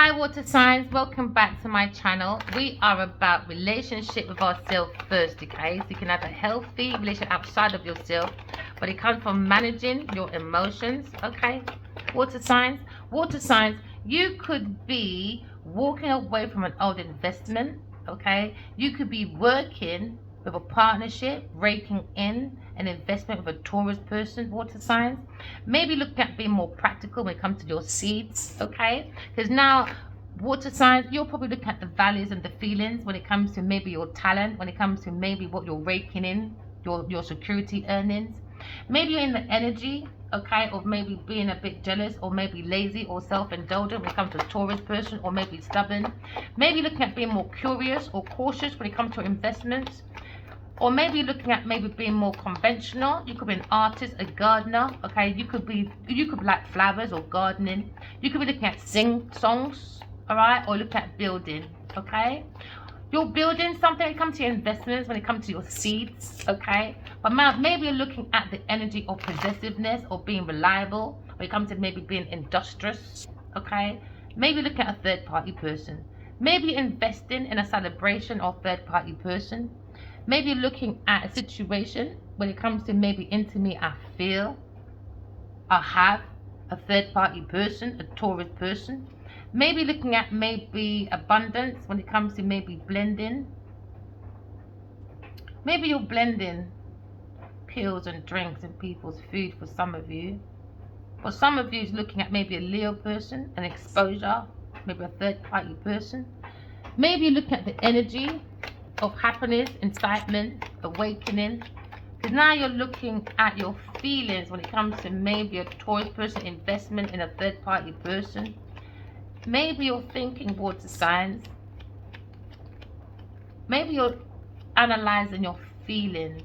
Hi water signs, welcome back to my channel. We are about relationship with ourselves first, okay? So you can have a healthy relationship outside of yourself, but it comes from managing your emotions, okay? Water signs, you could be walking away from an old investment, okay? You could be working with a partnership, raking in an investment with a Taurus person, water signs. Maybe look at being more practical when it comes to your seeds, okay? Because now water signs, you're probably looking at the values and the feelings when it comes to maybe your talent, when it comes to maybe what you're raking in, your security earnings. Maybe you're in the energy, okay, of maybe being a bit jealous or maybe lazy or self-indulgent when it comes to a Taurus person, or maybe stubborn. Maybe looking at being more curious or cautious when it comes to investments. Or maybe looking at maybe being more conventional. You could be an artist, a gardener, okay? You could like flowers or gardening. You could be looking at songs, all right? Or look at building, okay? You're building something when it comes to your investments, when it comes to your seeds, okay? But maybe you're looking at the energy of possessiveness or being reliable when it comes to maybe being industrious, okay? Maybe look at a third-party person. Maybe investing in a celebration or third-party person. Maybe looking at a situation when it comes to maybe into me, I feel I have a third-party person, a Taurus person. Maybe looking at maybe abundance when it comes to maybe blending. Maybe you're blending pills and drinks and people's food for some of you. For some of you, is looking at maybe a Leo person, an exposure, maybe a third-party person. Maybe you're looking at the energy of happiness, incitement, awakening. Because now you're looking at your feelings when it comes to maybe a Taurus person, investment in a third-party person. Maybe you're thinking water signs. Maybe you're analyzing your feelings.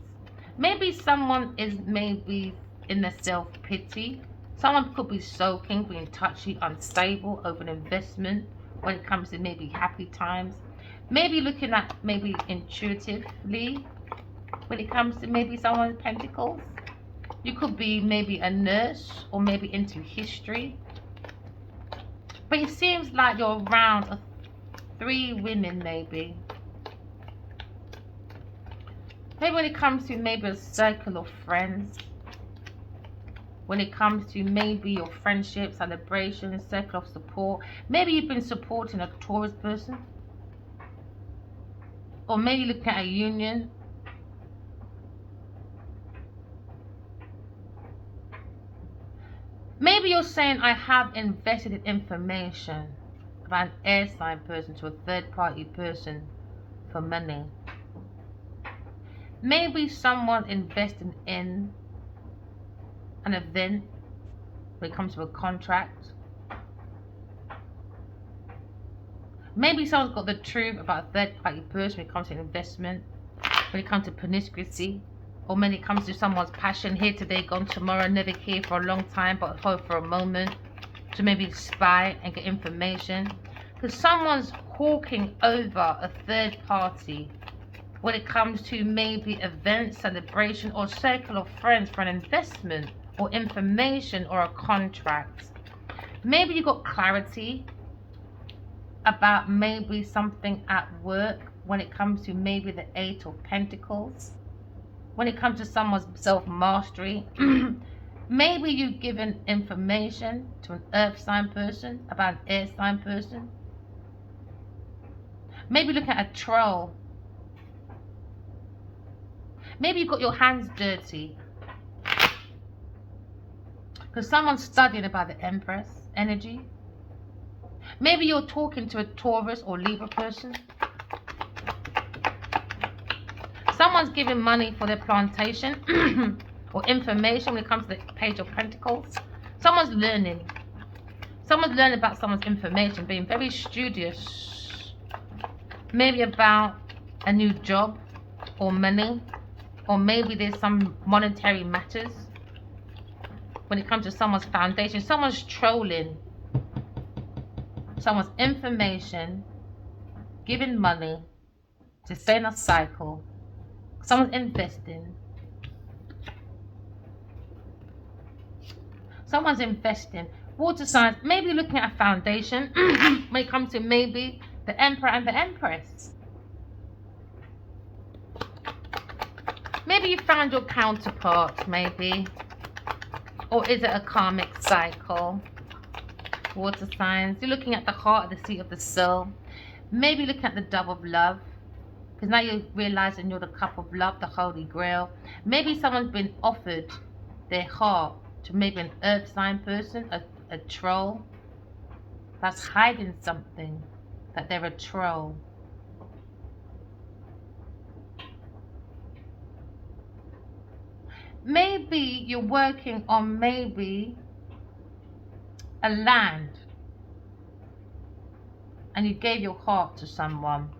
Maybe someone is maybe in the self-pity. Someone could be sulking, being touchy, unstable over an investment when it comes to maybe happy times. Maybe looking at maybe intuitively when it comes to maybe someone's pentacles. You could be maybe a nurse or maybe into history. But it seems like you're around 3 women maybe. Maybe when it comes to maybe a circle of friends. When it comes to maybe your friendship, celebration, circle of support. Maybe you've been supporting a Taurus person. Or maybe looking at a union. Maybe you're saying I have invested in information about an air sign person to a third party person for money. Maybe someone investing in an event when it comes to a contract. Maybe someone's got the truth about a third party person when it comes to investment, when it comes to promiscuity, or when it comes to someone's passion, here today, gone tomorrow, never here for a long time, but hope for a moment to maybe spy and get information. Because someone's hawking over a third party when it comes to maybe event, celebration, or circle of friends for an investment or information or a contract. Maybe you got clarity about maybe something at work when it comes to maybe the 8 of Pentacles. When it comes to someone's self-mastery, maybe you've given information to an earth sign person about an air sign person. Maybe look at a troll. Maybe you got your hands dirty because someone's studying about the Empress energy. Maybe you're talking to a Taurus or Libra person. Someone's giving money for their plantation or information when it comes to the Page of Pentacles. Someone's learning. Someone's learning about someone's information, being very studious. Maybe about a new job or money. Or maybe there's some monetary matters when it comes to someone's foundation. Someone's trolling someone's information, giving money to stay in a cycle. Someone's investing. Someone's investing. Water signs, maybe you're looking at a foundation when it comes to maybe the Emperor and the Empress. Maybe you found your counterpart, maybe. Or is it a karmic cycle? Water signs, you're looking at the heart, the seat of the soul. Maybe looking at the dove of love. Because now you're realizing you're the cup of love, the holy grail. Maybe someone's been offered their heart to maybe an earth sign person, a troll that's hiding something, that they're a troll. Maybe you're working on maybe a land and you gave your heart to someone,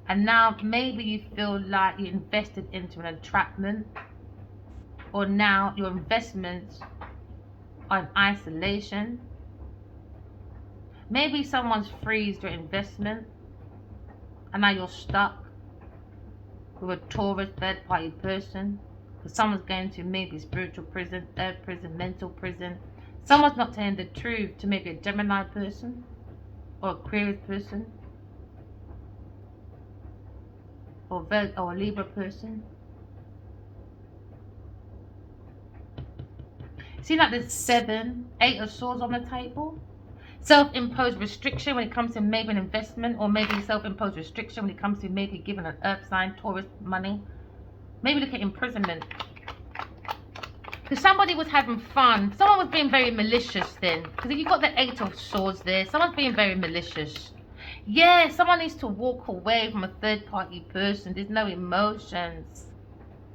and now maybe you feel like you invested into an entrapment, or now your investments are in isolation. Maybe someone's freezed your investment and now you're stuck with a Taurus third party person, because someone's going to maybe spiritual prison, earth prison, mental prison. Someone's not telling the truth to maybe a Gemini person or Aquarius person or a Libra person. See, like there's 7, 8 of swords on the table. Self-imposed restriction when it comes to maybe an investment, or maybe self-imposed restriction when it comes to maybe giving an earth sign, Taurus, money. Maybe look at imprisonment. Because somebody was having fun. Someone was being very malicious then. Because if you've got the 8 of swords there, someone's being very malicious. Yeah, someone needs to walk away from a third-party person. There's no emotions.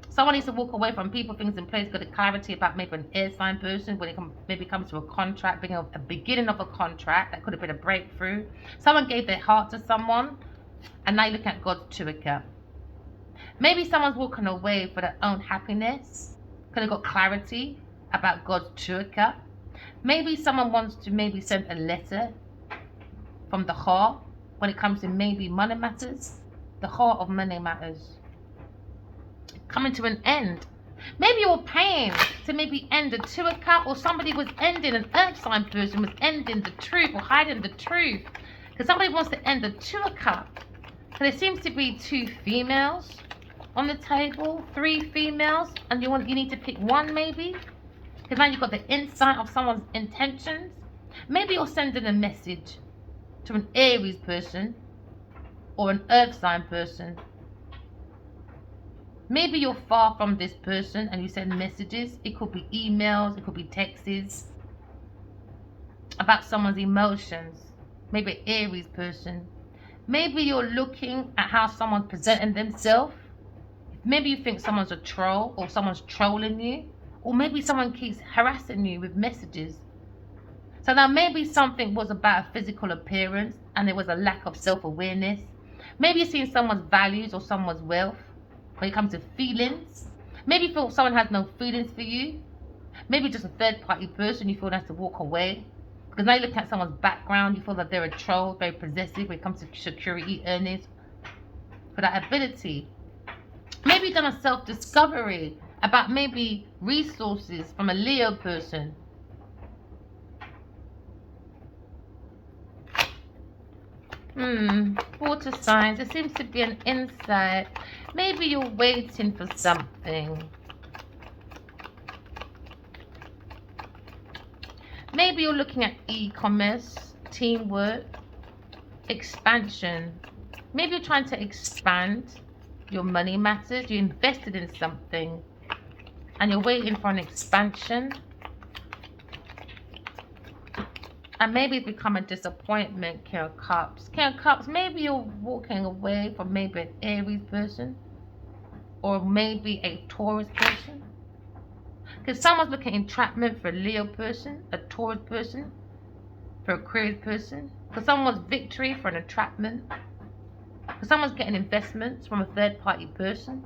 Someone needs to walk away from people, things in place, got a clarity about maybe an air sign person when it maybe comes to a contract, being a beginning of a contract. That could have been a breakthrough. Someone gave their heart to someone, and now you're looking at God's Tuica. Maybe someone's walking away for their own happiness, because they've got clarity about God's Tuica. Maybe someone wants to maybe send a letter from the heart when it comes to maybe money matters. The heart of money matters. Coming to an end. Maybe you're paying to maybe end a Tuica, or somebody was ending, an earth sign person was ending the truth or hiding the truth. Because somebody wants to end the Tuica. So there seems to be 2 females on the table, 3 females, and you need to pick one maybe. Because now you've got the insight of someone's intentions. Maybe you're sending a message to an Aries person or an earth sign person. Maybe you're far from this person and you send messages. It could be emails, it could be texts about someone's emotions. Maybe an Aries person. Maybe you're looking at how someone's presenting themselves. Maybe you think someone's a troll, or someone's trolling you, or maybe someone keeps harassing you with messages. So now maybe something was about a physical appearance and there was a lack of self-awareness. Maybe you're seeing someone's values or someone's wealth when it comes to feelings. Maybe you feel someone has no feelings for you. Maybe just a third-party person, you feel has to walk away. Because now you're looking at someone's background, you feel that they're a troll, very possessive when it comes to security, earnings, for that ability. Maybe you've done a self-discovery about maybe resources from a Leo person. Water signs, there seems to be an insight. Maybe you're waiting for something. Maybe you're looking at e-commerce, teamwork, expansion. Maybe you're trying to expand your money matters. You invested in something and you're waiting for an expansion. And maybe it's become a disappointment, King of Cups. King of Cups, maybe you're walking away from maybe an Aries person or maybe a Taurus person. Because someone's looking at entrapment for a Leo person, a Taurus person, for a Aquarius person. Because someone wants victory for an entrapment. Because someone's getting investments from a third-party person.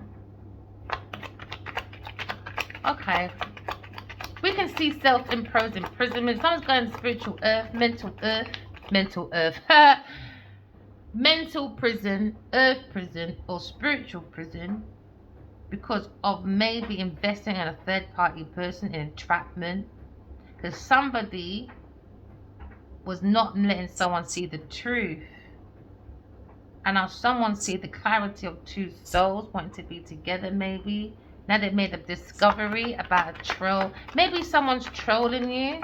Okay. We can see self-imposed imprisonment. Someone's going spiritual earth, mental earth, mental prison, earth prison, or spiritual prison because of maybe investing in a third-party person in entrapment. Because somebody was not letting someone see the truth. And now someone see the clarity of two souls wanting to be together maybe. Now they've made a discovery about a troll. Maybe someone's trolling you.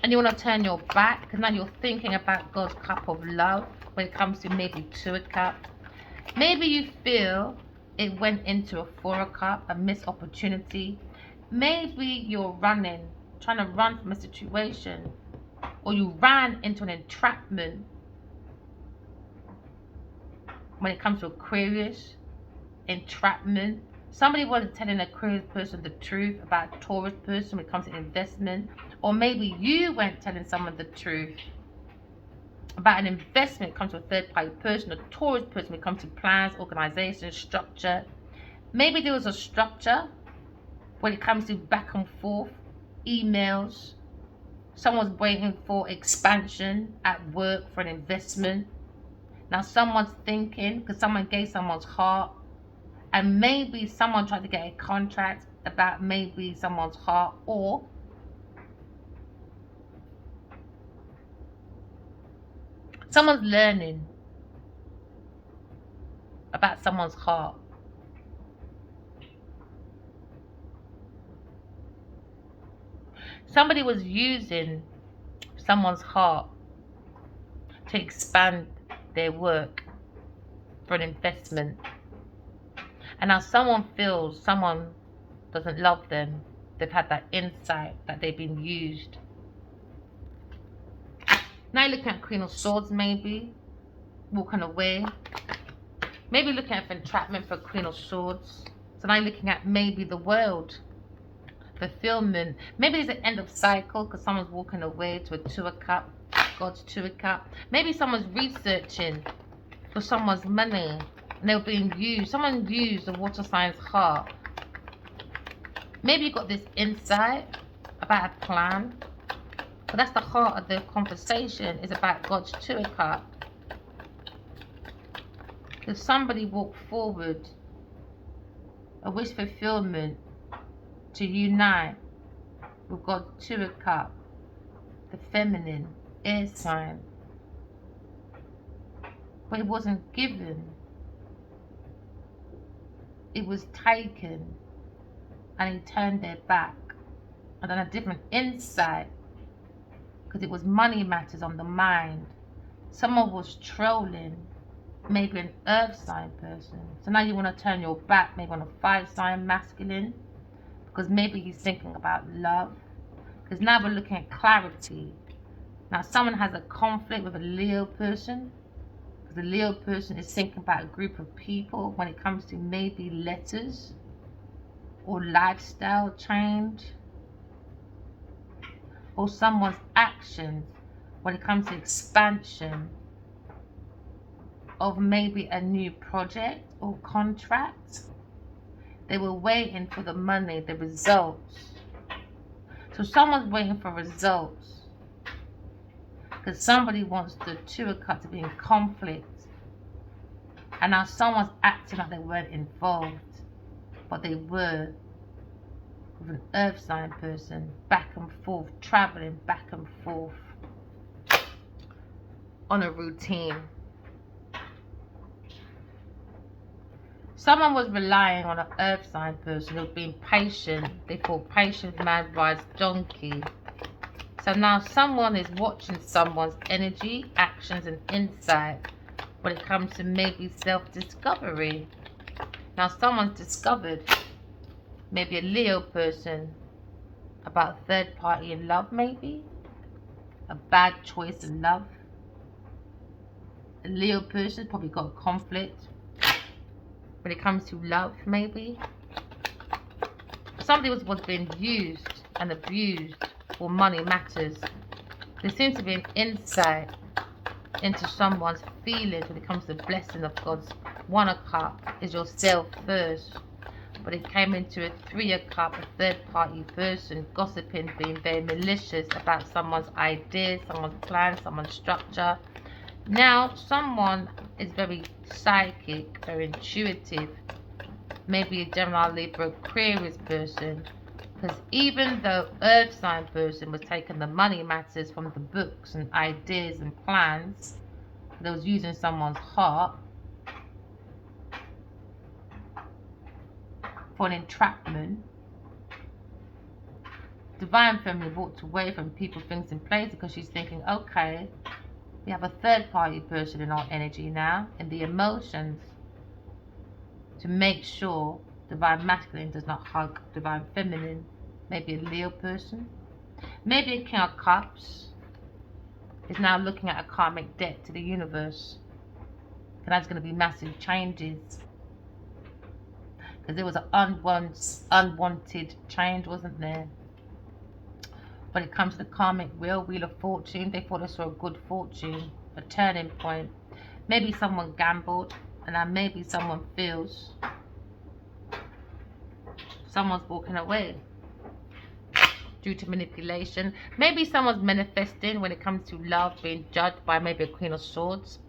And you want to turn your back. Because now you're thinking about God's cup of love. When it comes to maybe 2 of cups. Maybe you feel it went into a 4 of cups. A missed opportunity. Maybe you're running. Trying to run from a situation. Or you ran into an entrapment. When it comes to Aquarius, entrapment. Somebody wasn't telling an Aquarius person the truth about a Taurus person when it comes to investment. Or maybe you weren't telling someone the truth about an investment when it comes to a third-party person, a Taurus person when it comes to plans, organization, structure. Maybe there was a structure when it comes to back and forth, emails. Someone's waiting for expansion at work for an investment. Now someone's thinking because someone gave someone's heart, and maybe someone tried to get a contract about maybe someone's heart, or someone's learning about someone's heart. Somebody was using someone's heart to expand their work for an investment. And now someone feels someone doesn't love them. They've had that insight that they've been used. Now you're looking at Queen of Swords maybe. Walking away. Maybe looking at entrapment for Queen of Swords. So now you're looking at maybe the world. Fulfillment. Maybe it's the end of cycle because someone's walking away to a 2 of cups. God's 2 of cups. Maybe someone's researching for someone's money and they're being used. Someone used the water sign's heart. Maybe you got this insight about a plan. But that's the heart of the conversation, is about God's 2 of cups. If somebody walked forward, a wish fulfillment to unite with God's 2 of cups, the feminine, air sign, but it wasn't given, it was taken, and he turned their back, and then a different insight, because it was money matters on the mind. Someone was trolling, maybe an earth sign person, so now you want to turn your back maybe on a 5 sign masculine, because maybe he's thinking about love, because now we're looking at clarity. Now someone has a conflict with a Leo person, because the Leo person is thinking about a group of people when it comes to maybe letters or lifestyle change, or someone's actions when it comes to expansion of maybe a new project or contract. They were waiting for the money, the results. So someone's waiting for results because somebody wants the 2 of cups to be in conflict, and now someone's acting like they weren't involved, but they were, with an earth sign person, back and forth, traveling back and forth on a routine. Someone was relying on an earth sign person who was being patient. They thought patient man rides donkey. So now someone is watching someone's energy, actions and insight when it comes to maybe self-discovery. Now someone's discovered, maybe a Leo person, about a third party in love maybe. A bad choice in love. A Leo person probably got a conflict when it comes to love maybe. Somebody was being used and abused for money matters. There seems to be an insight into someone's feelings when it comes to the blessing of God's 1 of cups is yourself first. But it came into a 3 of cups, a third party person, gossiping, being very malicious about someone's ideas, someone's plans, someone's structure. Now someone is very psychic, very intuitive, maybe a Gemini, Libra, Aquarius person, Because even though earth sign person was taking the money matters from the books and ideas and plans, that was using someone's heart for an entrapment, divine feminine walked away from people, things, and places because she's thinking, okay, we have a third party person in our energy now, in the emotions, to make sure divine masculine does not hug divine feminine. Maybe a Leo person, maybe a King of Cups is now looking at a karmic debt to the universe, and that's going to be massive changes, because there was an unwanted change, wasn't there? When it comes to the karmic wheel of fortune, they thought they saw a good fortune, a turning point. Maybe someone gambled, and now maybe someone feels someone's walking away due to manipulation. Maybe someone's manifesting when it comes to love, being judged by maybe a Queen of Swords.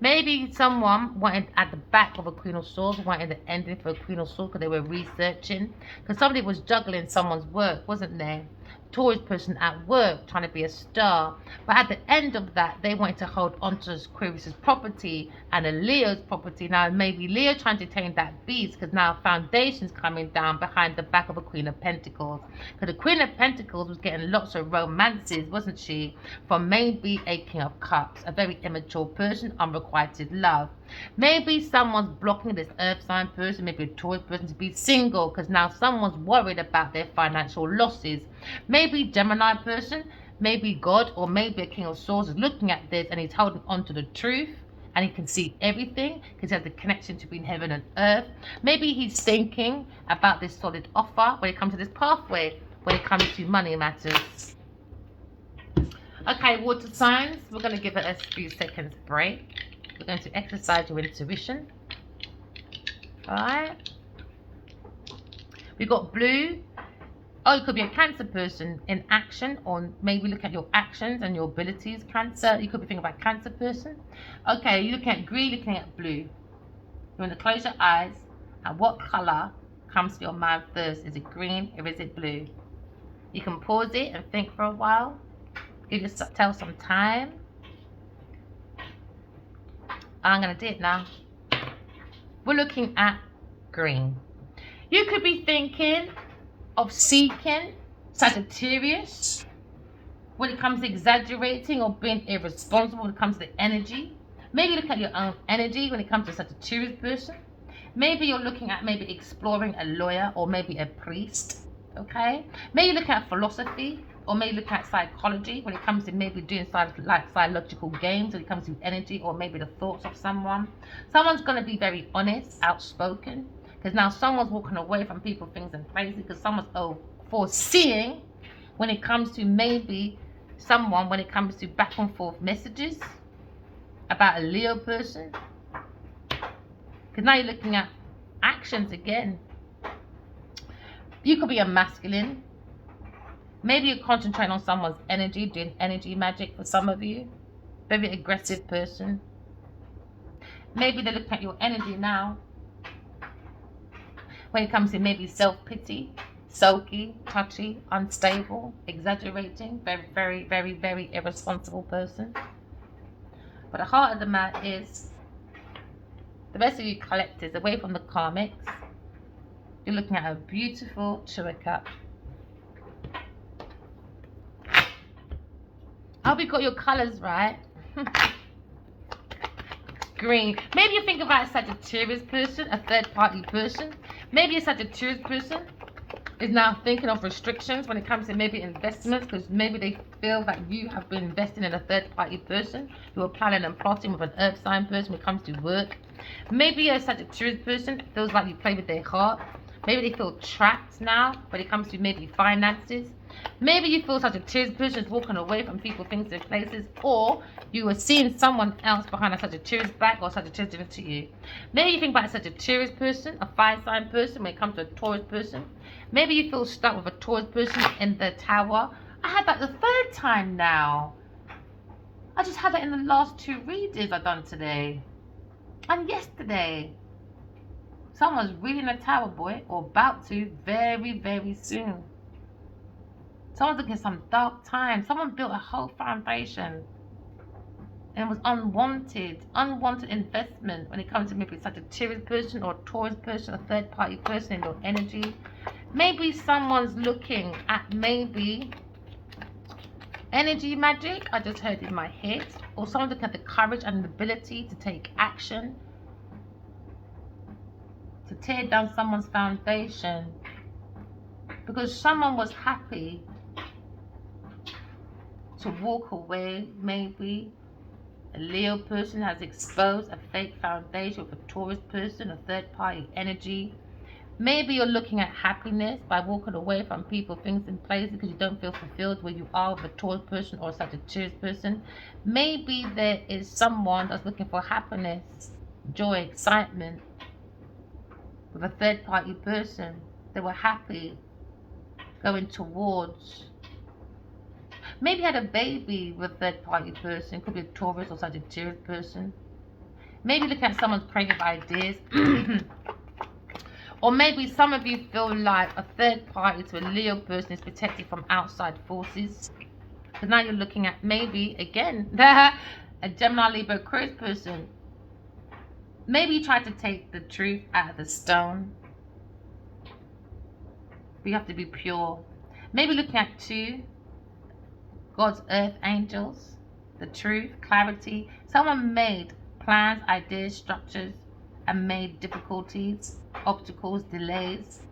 Maybe someone wanted at the back of a Queen of Swords, wanted the ending for a Queen of Swords because they were researching. Because somebody was juggling someone's work, wasn't there? Taurus person at work trying to be a star, but at the end of that they wanted to hold on to Aquarius's property and a Leo's property. Now maybe Leo trying to tame that beast, because now foundations coming down behind the back of a Queen of Pentacles, because the Queen of Pentacles was getting lots of romances, wasn't she, from maybe a King of Cups, a very immature person, unrequited love. Maybe someone's blocking this earth sign person, maybe a Taurus person, to be single, because now someone's worried about their financial losses. Maybe Gemini person, maybe God, or maybe a King of Swords is looking at this and he's holding on to the truth and he can see everything because he has the connection between heaven and earth. Maybe he's thinking about this solid offer when it comes to this pathway, when it comes to money matters. Okay, water signs, we're going to give it a few seconds break. We're going to exercise your intuition. Alright. We've got blue. Oh, you could be a Cancer person in action, or maybe look at your actions and your abilities. Cancer, you could be thinking about Cancer person. Okay, you're looking at green, looking at blue. You want to close your eyes, and what color comes to your mind first? Is it green or is it blue? You can pause it and think for a while. Give yourself some time. I'm going to do it now. We're looking at green. You could be thinking of seeking Sagittarius when it comes to exaggerating or being irresponsible when it comes to the energy. Maybe look at your own energy when it comes to a Sagittarius person. Maybe you're looking at maybe exploring a lawyer or maybe a priest. Okay, maybe look at philosophy, or maybe look at psychology when it comes to maybe doing psychological games when it comes to energy, or maybe the thoughts of someone. Someone's going to be very honest, outspoken, because now someone's walking away from people, things, and places, because someone's foreseeing when it comes to maybe someone, when it comes to back and forth messages about a Leo person, because now you're looking at actions again. You could be a masculine. Maybe you're concentrating on someone's energy, doing energy magic for some of you. Very aggressive person. Maybe they're looking at your energy now when it comes to maybe self-pity, sulky, touchy, unstable, exaggerating, very, very, very, very irresponsible person. But the heart of the matter is, the rest of you collectors, away from the karmics, you're looking at a beautiful Two of Cups. I hope you got your colours right. Green. Maybe you think about a Sagittarius person, a third party person. Maybe a Sagittarius person is now thinking of restrictions when it comes to maybe investments, because maybe they feel that you have been investing in a third party person. You are planning and plotting with an earth sign person when it comes to work. Maybe a Sagittarius person feels like you play with their heart. Maybe they feel trapped now when it comes to maybe finances. Maybe you feel Sagittarius person is walking away from people, things, and places, or you are seeing someone else behind a Sagittarius back, or Sagittarius different to you. Maybe you think about a Sagittarius person, a fire sign person when it comes to a Taurus person. Maybe you feel stuck with a Taurus person in the tower. I had that the third time now. I just had that in the last two readings I've done today and yesterday. Someone's reading a tower, boy, or about to very, very soon. Someone's looking at some dark time. Someone built a whole foundation and it was unwanted investment when it comes to maybe such a Sagittarius person or a Taurus person, a third party person in your energy. Maybe someone's looking at maybe energy magic, I just heard in my head, or someone's looking at the courage and the ability to take action, to tear down someone's foundation, because someone was happy to walk away. Maybe a Leo person has exposed a fake foundation with a Taurus person, a third party energy. Maybe you're looking at happiness by walking away from people, things, and places because you don't feel fulfilled where you are with a Taurus person or such a Sagittarius person. Maybe there is someone that's looking for happiness, joy, excitement with a third party person. They were happy going towards. Maybe had a baby with a third party person. Could be a Taurus or Sagittarius person. Maybe look at someone's creative ideas. Or maybe some of you feel like a third party to a Leo person is protected from outside forces. So now you're looking at maybe, again, a Gemini, Libra, Aquarius person. Maybe you try to take the truth out of the stone. But you have to be pure. Maybe looking at two, God's earth angels, the truth, clarity. Someone made plans, ideas, structures, and made difficulties, obstacles, delays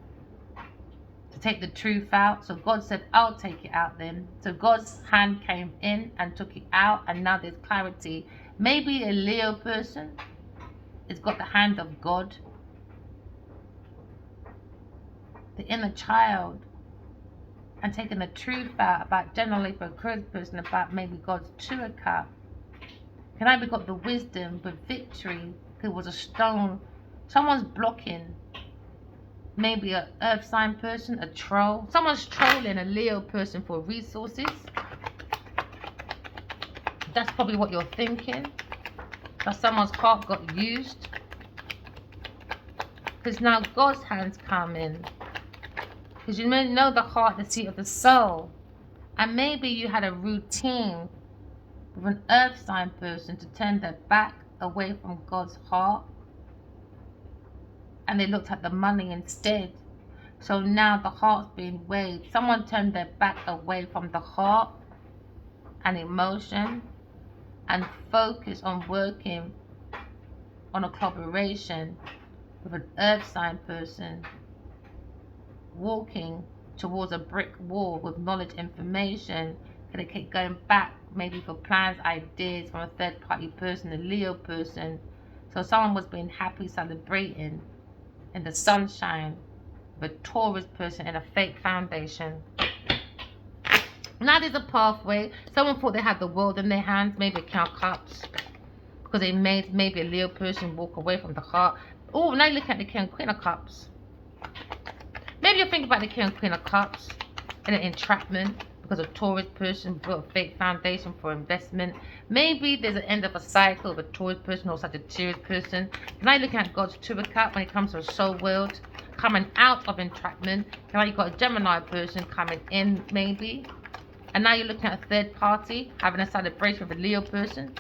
to take the truth out. So God said, I'll take it out then. So God's hand came in and took it out, and now there's clarity. Maybe a Leo person has got the hand of God, the inner child, and taking the truth out about generally for a Aquarius person, about maybe God's Two of Cups. Can I be got the wisdom with victory? There was a stone. Someone's blocking. Maybe an earth sign person, a troll. Someone's trolling a Leo person for resources. That's probably what you're thinking. That someone's heart got used. Because now God's hands come in. Because you may know the heart, the seat of the soul. And maybe you had a routine with an earth sign person to turn their back away from God's heart. And they looked at the money instead. So now the heart's being weighed. Someone turned their back away from the heart and emotion and focused on working on a collaboration with an earth sign person, walking towards a brick wall with knowledge, information. They keep going back maybe for plans, ideas from a third party person, a Leo person. So someone was being happy, celebrating in the sunshine with a Taurus person in a fake foundation. Now there's a pathway. Someone thought they had the world in their hands, maybe a King of Cups, because they made maybe a Leo person walk away from the heart. Oh, now you look at the King and Queen of Cups. Maybe you're thinking about the King and Queen of Cups and an entrapment because a Taurus person built a fake foundation for investment. Maybe there's an end of a cycle of a Taurus person or such a Sagittarius person. Now you're looking at God's Two of Cups when it comes to a soul world, coming out of entrapment. Now you've got a Gemini person coming in maybe. And now you're looking at a third party having a celebration with a Leo person.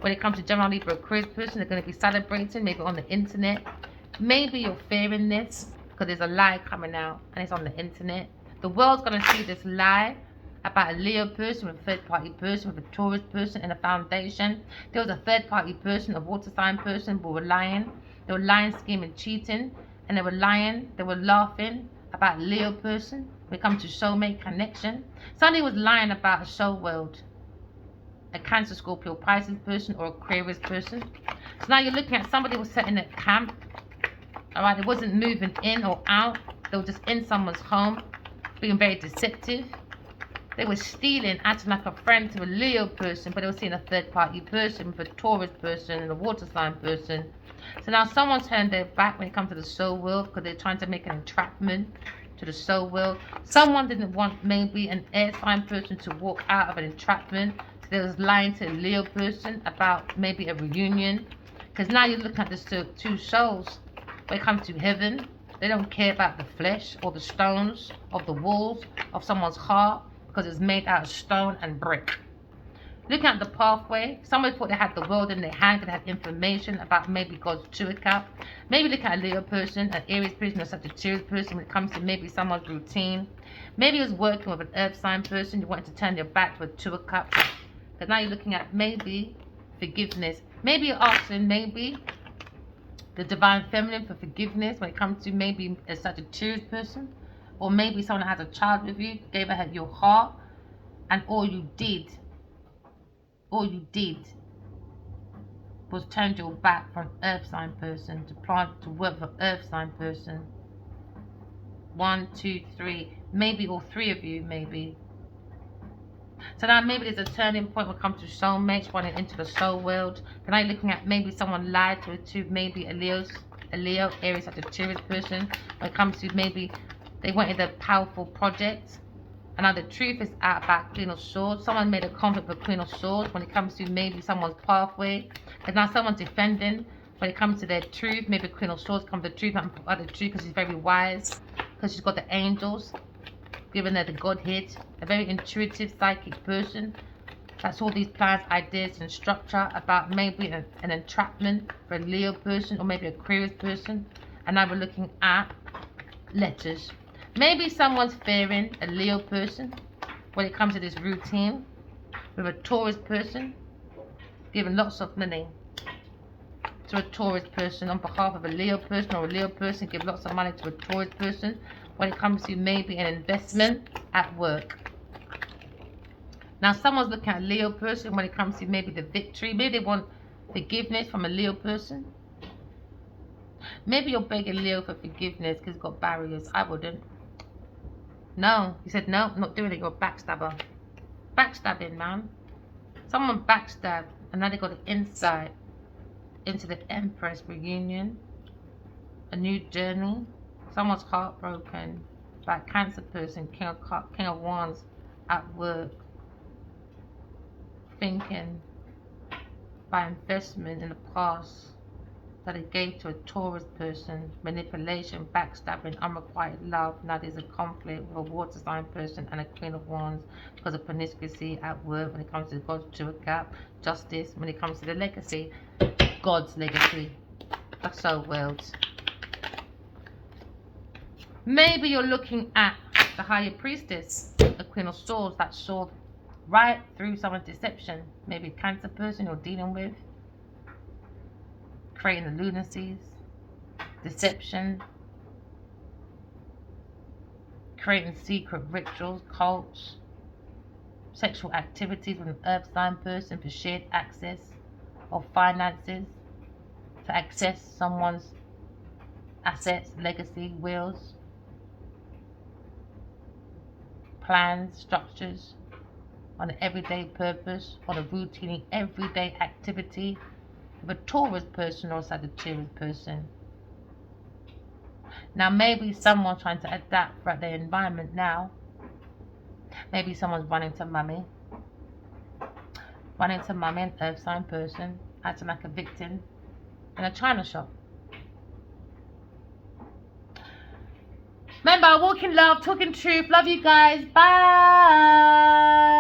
When it comes to Gemini, Libra, Aquarius person, they're going to be celebrating maybe on the internet. Maybe you're fearing this because there's a lie coming out and it's on the internet. The world's going to see this lie about a Leo person with a third party person with a Taurus person in a foundation. There was a third party person, a water sign person who were lying. They were lying, scheming, cheating, and they were lying, they were laughing about a Leo person when it comes to soulmate connection. Somebody was lying about a soul world, a Cancer, Scorpio, Pisces person or Aquarius person. So now you're looking at somebody was setting a camp. Alright, it wasn't moving in or out. They were just in someone's home, being very deceptive. They were stealing, acting like a friend to a Leo person, but they were seeing a third party person with a Taurus person and a water sign person. So now someone's turned their back when it comes to the soul world because they're trying to make an entrapment to the soul world. Someone didn't want maybe an air sign person to walk out of an entrapment. So they was lying to a Leo person about maybe a reunion. Because now you're looking at the two souls. When it comes to heaven, they don't care about the flesh or the stones of the walls of someone's heart. because it's made out of stone and brick. Looking at the pathway, somebody thought they had the world in their hand, they had information about maybe God's true account. Maybe look at a Leo person, an Aries person, or a Sagittarius person when it comes to maybe someone's routine. Maybe you was working with an earth sign person, you wanted to turn your back to a Two of Cups. But now you're looking at maybe forgiveness. Maybe you're asking maybe the divine feminine for forgiveness when it comes to maybe a Sagittarius person. Or maybe someone that has a child with you, gave her your heart, and all you did was turned your back for an earth sign person to work for an earth sign person. 1, 2, 3, maybe all three of you, maybe. So now maybe there's a turning point when it comes to soulmates running into the soul world. And now you're looking at maybe someone lied to maybe a Leo, Aries, Sagittarius person. When it comes to maybe they wanted a powerful project. And now the truth is out about Queen of Swords. Someone made a conflict with Queen of Swords when it comes to maybe someone's pathway. And now someone's defending when it comes to their truth. Maybe Queen of Swords comes to the truth, not the truth, because she's very wise. Because she's got the angels giving her the Godhead. A very intuitive, psychic person. That's all these plans, ideas, and structure about maybe an entrapment for a Leo person or maybe a Aquarius person. And now we're looking at letters. Maybe someone's fearing a Leo person when it comes to this routine with a Taurus person giving lots of money to a Taurus person on behalf of a Leo person, or a Leo person give lots of money to a Taurus person when it comes to maybe an investment at work. Now someone's looking at a Leo person when it comes to maybe the victory. Maybe they want forgiveness from a Leo person. Maybe you're begging Leo for forgiveness because he's got barriers. I wouldn't. No, he said, no, I'm not doing it. You're a backstabber. Backstabbing, man. Someone backstabbed, and now they got the insight into the Empress reunion. A new journey. Someone's heartbroken by a Cancer person, King of Wands at work. Thinking by investment in the past that it gave to a Taurus person, manipulation, backstabbing, unrequited love. Now there's a conflict with a water sign person and a Queen of Wands because of promiscuity at work when it comes to God's true gap, justice, when it comes to the legacy, God's legacy, the soul world. Maybe you're looking at the higher priestess, the Queen of Swords, that saw right through someone's deception. Maybe a Cancer person you're dealing with, creating the lunacies, deception, creating secret rituals, cults, sexual activities with an earth sign person for shared access or finances, to access someone's assets, legacy, wills, plans, structures, on an everyday purpose, on a routine, everyday activity, with a Taurus person or a Sagittarius person. Now maybe someone's trying to adapt throughout their environment now. Maybe someone's running to mummy, an earth sign person, acting like a victim in a china shop. Remember, walking love, talking truth. Love you guys. Bye.